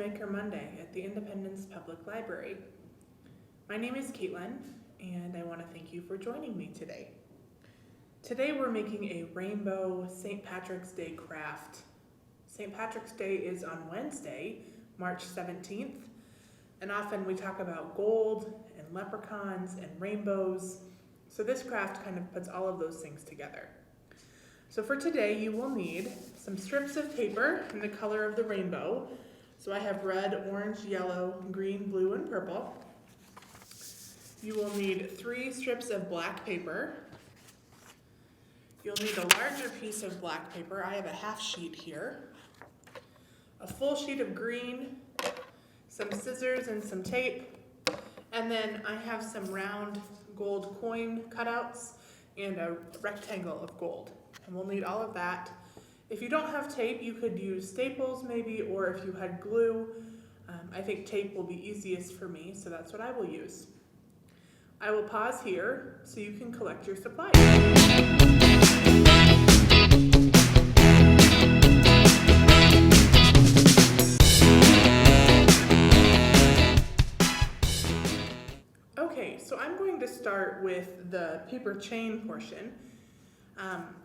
Maker Monday at the Independence Public Library. My name is Caitlin, and I want to thank you for joining me today. Today we're making a rainbow St. Patrick's Day craft. St. Patrick's Day is on Wednesday, March 17th, and often we talk about gold and leprechauns and rainbows, so this craft kind of puts all of those things together. So for today, you will need some strips of paper in the color of the rainbow. So I have red, orange, yellow, green, blue, and purple. You will need 3 strips of black paper. You'll need a larger piece of black paper. I have a half sheet here. A full sheet of green, some scissors and some tape. And then I have some round gold coin cutouts and a rectangle of gold. And we'll need all of that. If you don't have tape, you could use staples maybe, or if you had glue, I think tape will be easiest for me, so that's what I will use. I will pause here so you can collect your supplies. Okay, so I'm going to start with the paper chain portion.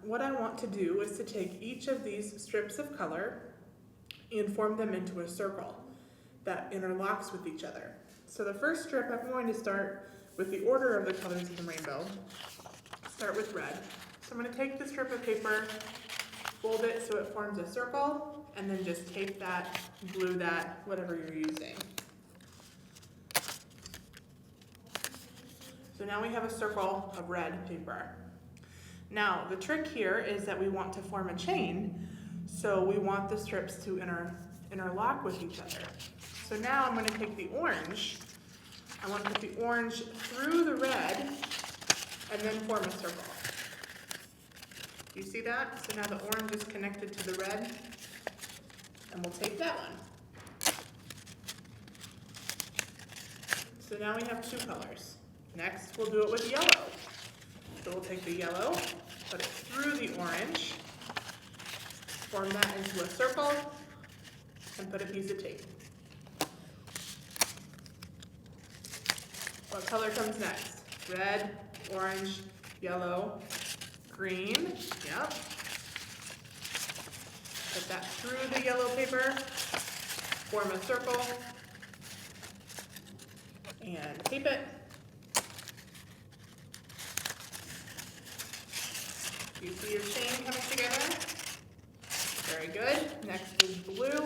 What I want to do is to take each of these strips of color and form them into a circle that interlocks with each other. So the first strip, I'm going to start with the order of the colors of the rainbow. Start with red. So I'm going to take the strip of paper, fold it so it forms a circle, and then just tape that, glue that, whatever you're using. So now we have a circle of red paper. Now, the trick here is that we want to form a chain, so we want the strips to interlock with each other. So now I'm going to take the orange. I want to put the orange through the red and then form a circle. Do you see that? So now the orange is connected to the red, and we'll tape that one. So now we have 2 colors. Next, we'll do it with yellow. So we'll take the yellow, put it through the orange, form that into a circle, and put a piece of tape. What color comes next? Red, orange, yellow, green. Yep. Put that through the yellow paper, form a circle, and tape it. You see your chain coming together? Very good. Next is blue.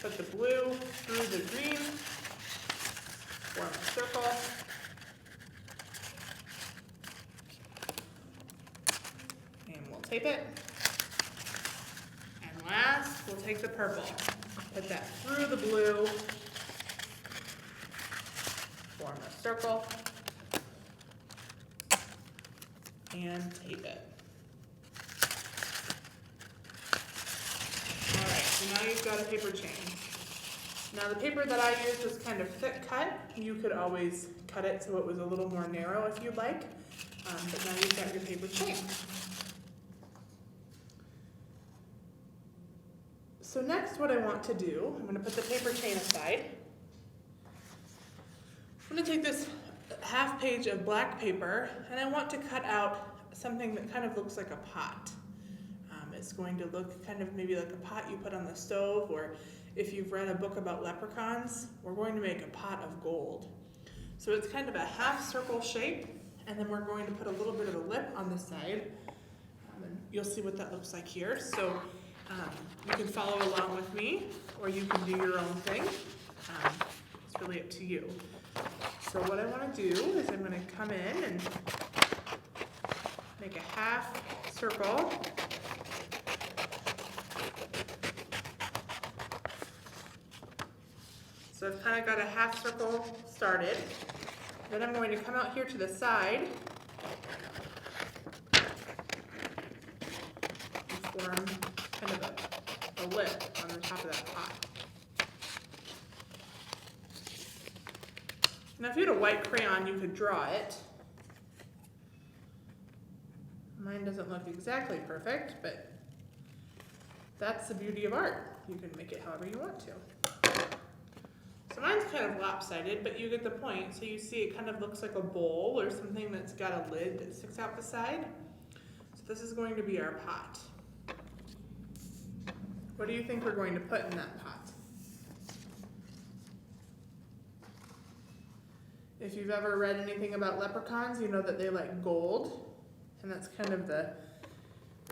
Put the blue through the green. Form a circle. And we'll tape it. And last, we'll take the purple. Put that through the blue. Form a circle. And tape it. Alright, so now you've got a paper chain. Now the paper that I used was kind of thick cut. You could always cut it so it was a little more narrow if you'd like. But now you've got your paper chain. So next what I want to do, I'm going to put the paper chain aside. I'm going to take this half page of black paper, and I want to cut out something that kind of looks like a pot. It's going to look kind of maybe like a pot you put on the stove, or if you've read a book about leprechauns, we're going to make a pot of gold. So it's kind of a half circle shape, and then we're going to put a little bit of a lip on the side. And you'll see what that looks like here. So you can follow along with me, or you can do your own thing. It's really up to you. So what I want to do is I'm going to come in and make a half circle. So I've kind of got a half circle started. Then I'm going to come out here to the side and form kind of a lip on the top of that pot. Now if you had a white crayon, you could draw it. Mine doesn't look exactly perfect, but that's the beauty of art. You can make it however you want to. So mine's kind of lopsided, but you get the point. So you see it kind of looks like a bowl or something that's got a lid that sticks out the side. So this is going to be our pot. What do you think we're going to put in that pot? If you've ever read anything about leprechauns, you know that they like gold. And that's kind of the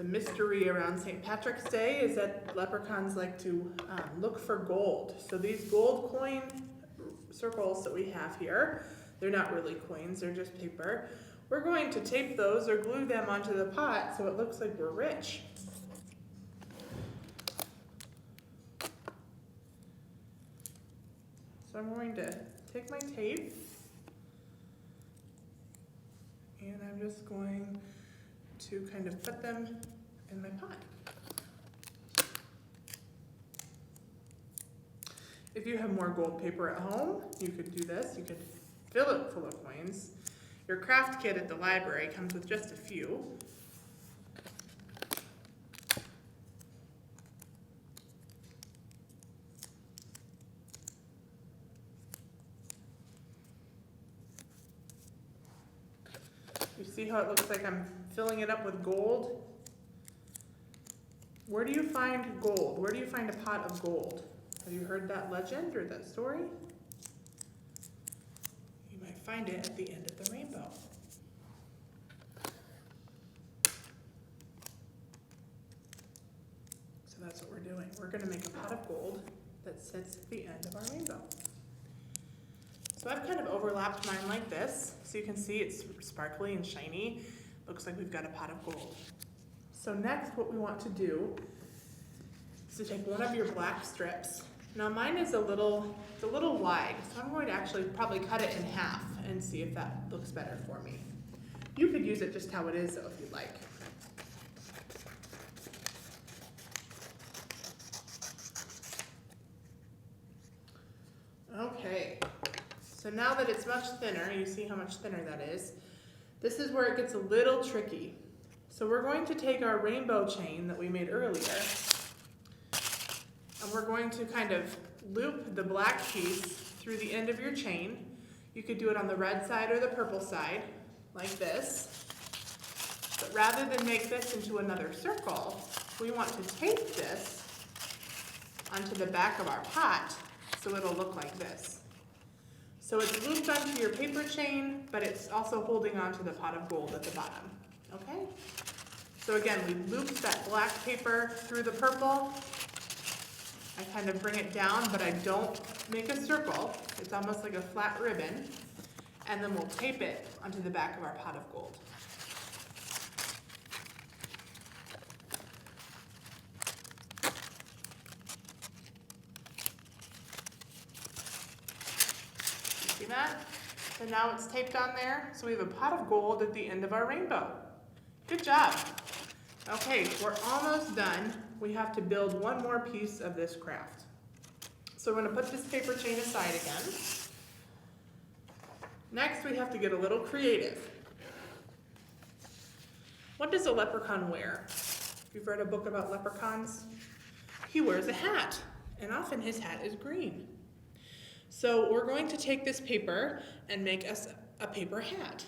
mystery around St. Patrick's Day, is that leprechauns like to look for gold. So these gold coin circles that we have here, they're not really coins, they're just paper. We're going to tape those or glue them onto the pot so it looks like we're rich. So I'm going to take my tape and I'm just going to kind of put them in my pot. If you have more gold paper at home, you could do this. You could fill it full of coins. Your craft kit at the library comes with just a few. You see how it looks like I'm filling it up with gold? Where do you find gold? Where do you find a pot of gold? Have you heard that legend or that story? You might find it at the end of the rainbow. So that's what we're doing. We're going to make a pot of gold that sits at the end of our rainbow. So I've kind of overlapped mine like this, so you can see it's sparkly and shiny. Looks like we've got a pot of gold. So next what we want to do is to take one of your black strips. Now mine is a little wide, so I'm going to actually probably cut it in half and see if that looks better for me. You could use it just how it is though if you'd like. Okay. So now that it's much thinner, you see how much thinner that is, this is where it gets a little tricky. So we're going to take our rainbow chain that we made earlier, and we're going to kind of loop the black piece through the end of your chain. You could do it on the red side or the purple side, like this. But rather than make this into another circle, we want to tape this onto the back of our pot so it'll look like this. So it's looped onto your paper chain, but it's also holding onto the pot of gold at the bottom, okay? So again, we looped that black paper through the purple. I kind of bring it down, but I don't make a circle. It's almost like a flat ribbon. And then we'll tape it onto the back of our pot of gold. See that? So now it's taped on there. So we have a pot of gold at the end of our rainbow. Good job. Okay, we're almost done. We have to build one more piece of this craft. So we're going to put this paper chain aside again. Next, we have to get a little creative. What does a leprechaun wear? If you've read a book about leprechauns, he wears a hat, and often his hat is green. So we're going to take this paper and make us a paper hat.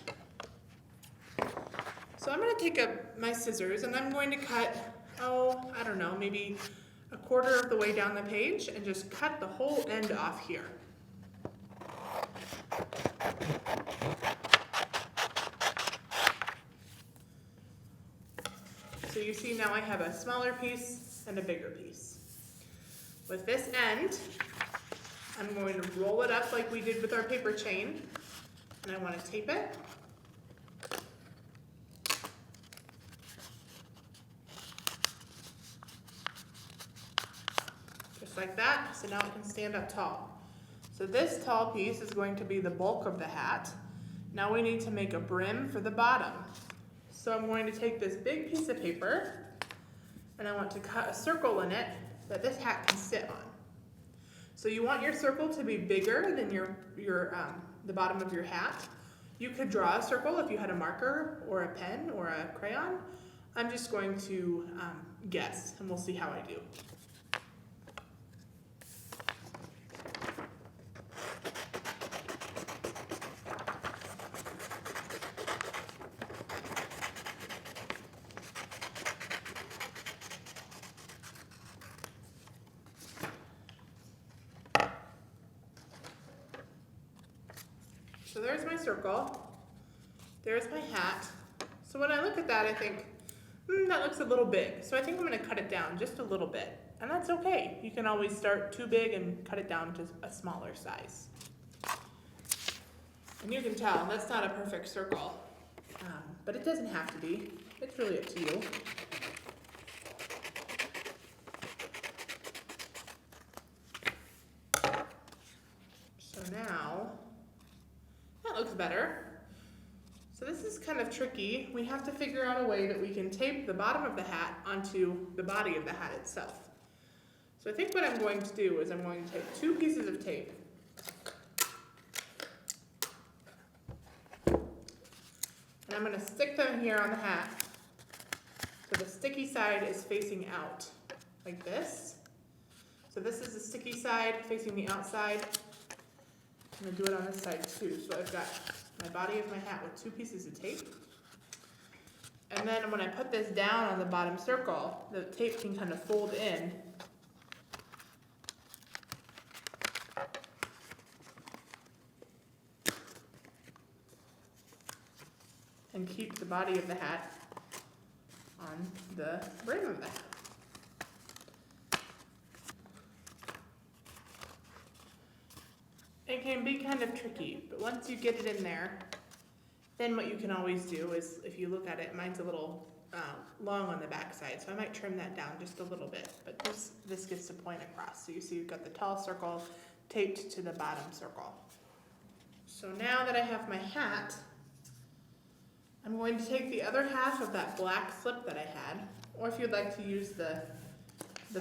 So I'm going to take my scissors and I'm going to cut, I don't know, maybe a quarter of the way down the page and just cut the whole end off here. So you see now I have a smaller piece and a bigger piece. With this end, I'm going to roll it up like we did with our paper chain, and I want to tape it. Just like that, so now it can stand up tall. So this tall piece is going to be the bulk of the hat. Now we need to make a brim for the bottom. So I'm going to take this big piece of paper, and I want to cut a circle in it that this hat can sit on. So you want your circle to be bigger than the bottom of your hat. You could draw a circle if you had a marker or a pen or a crayon. I'm just going to guess, and we'll see how I do. So there's my circle. There's my hat. So when I look at that, I think, that looks a little big. So I think I'm gonna cut it down just a little bit. And that's okay. You can always start too big and cut it down to a smaller size. And you can tell that's not a perfect circle, but it doesn't have to be. It's really up to you. So now, that looks better. So this is kind of tricky. We have to figure out a way that we can tape the bottom of the hat onto the body of the hat itself. So I think what I'm going to do is I'm going to take 2 pieces of tape and I'm going to stick them here on the hat so the sticky side is facing out like this. So this is the sticky side facing the outside. I'm going to do it on this side too. So I've got my body of my hat with 2 pieces of tape. And then when I put this down on the bottom circle, the tape can kind of fold in and keep the body of the hat on the brim of the hat. It can be kind of tricky, but once you get it in there, then what you can always do is, if you look at it, mine's a little long on the back side, so I might trim that down just a little bit, but this gets the point across. So you see you've got the tall circle taped to the bottom circle. So now that I have my hat, I'm going to take the other half of that black slip that I had, or if you'd like to use the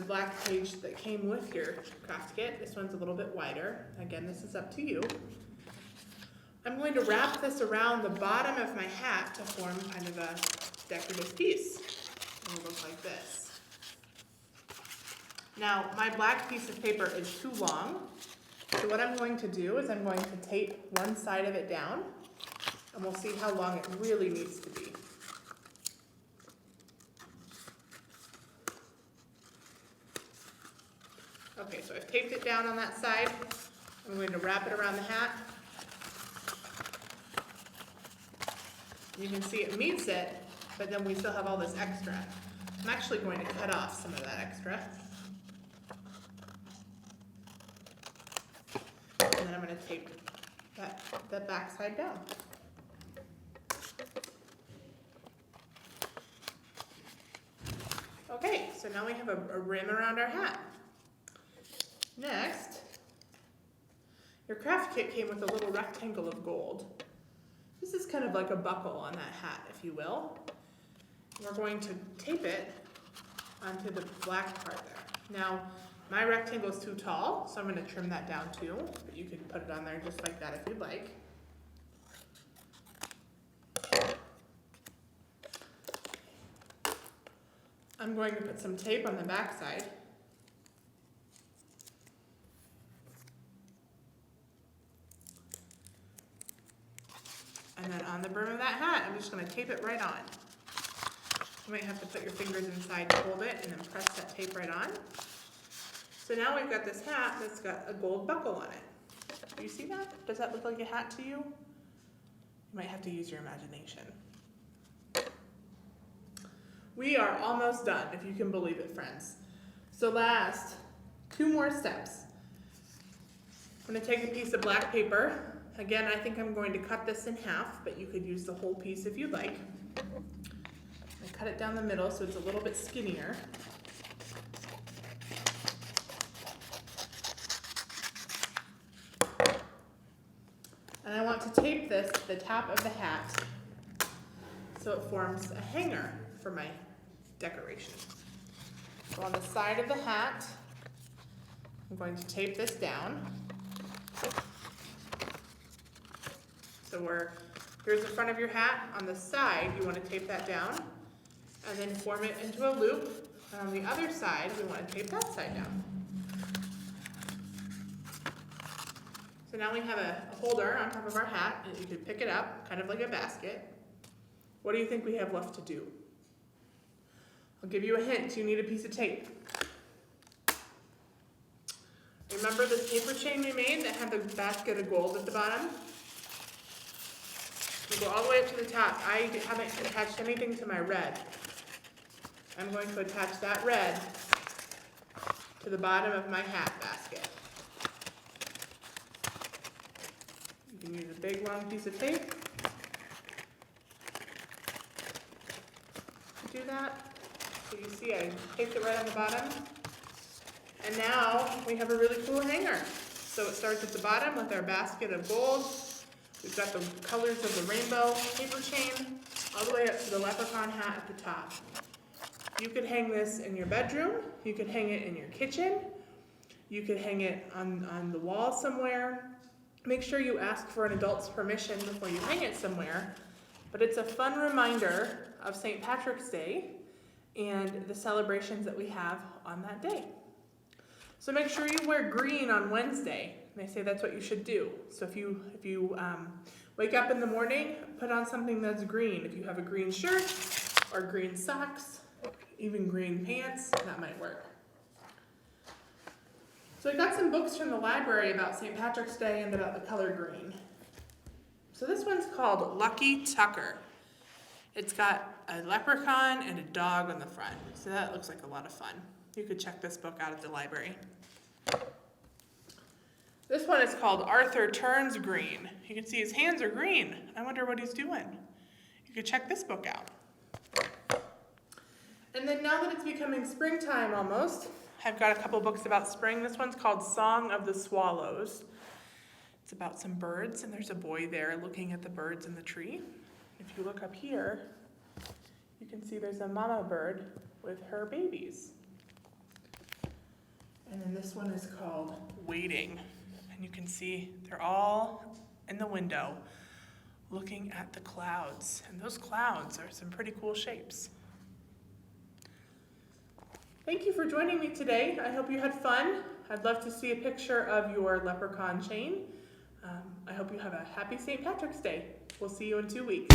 black page that came with your craft kit, this one's a little bit wider. Again, this is up to you. I'm going to wrap this around the bottom of my hat to form kind of a decorative piece. It will look like this. Now, my black piece of paper is too long, so what I'm going to do is I'm going to tape one side of it down, and we'll see how long it really needs to be. Okay, so I've taped it down on that side. I'm going to wrap it around the hat. You can see it meets it, but then we still have all this extra. I'm actually going to cut off some of that extra. And then I'm going to tape that back side down. Okay, so now we have a rim around our hat. Next, your craft kit came with a little rectangle of gold. This is kind of like a buckle on that hat, if you will. We're going to tape it onto the black part there. Now, my rectangle is too tall, so I'm going to trim that down too, but you can put it on there just like that if you'd like. I'm going to put some tape on the back side. And then on the brim of that hat, I'm just going to tape it right on. You might have to put your fingers inside to hold it and then press that tape right on. So now we've got this hat that's got a gold buckle on it. Do you see that? Does that look like a hat to you? You might have to use your imagination. We are almost done, if you can believe it, friends. So last, 2 more steps. I'm going to take a piece of black paper. Again, I think I'm going to cut this in half, but you could use the whole piece if you'd like. I cut it down the middle so it's a little bit skinnier. And I want to tape this to the top of the hat so it forms a hanger for my decoration. So on the side of the hat, I'm going to tape this down. So here's the front of your hat. On the side, you want to tape that down and then form it into a loop. And on the other side, we want to tape that side down. So now we have a holder on top of our hat, and you can pick it up, kind of like a basket. What do you think we have left to do? I'll give you a hint. You need a piece of tape. Remember this paper chain we made that had the basket of gold at the bottom? We'll go all the way up to the top. I haven't attached anything to my red. I'm going to attach that red to the bottom of my hat basket. You can use a big long piece of tape to do that. So you see I taped it right on the bottom. And now we have a really cool hanger. So it starts at the bottom with our basket of gold. We've got the colors of the rainbow paper chain all the way up to the leprechaun hat at the top. You could hang this in your bedroom. You could hang it in your kitchen. You could hang it on the wall somewhere. Make sure you ask for an adult's permission before you hang it somewhere. But it's a fun reminder of St. Patrick's Day and the celebrations that we have on that day. So make sure you wear green on Wednesday. They say that's what you should do. So if you wake up in the morning, put on something that's green. If you have a green shirt or green socks, even green pants, that might work. So I got some books from the library about St. Patrick's Day and about the color green. So this one's called Lucky Tucker. It's got a leprechaun and a dog on the front. So that looks like a lot of fun. You could check this book out at the library. This one is called Arthur Turns Green. You can see his hands are green. I wonder what he's doing. You could check this book out. And then now that it's becoming springtime almost, I've got a couple books about spring. This one's called Song of the Swallows. It's about some birds, and there's a boy there looking at the birds in the tree. If you look up here, you can see there's a mama bird with her babies. And then this one is called Waiting. And you can see they're all in the window looking at the clouds. And those clouds are some pretty cool shapes. Thank you for joining me today. I hope you had fun. I'd love to see a picture of your leprechaun chain. I hope you have a happy St. Patrick's Day. We'll see you in 2 weeks.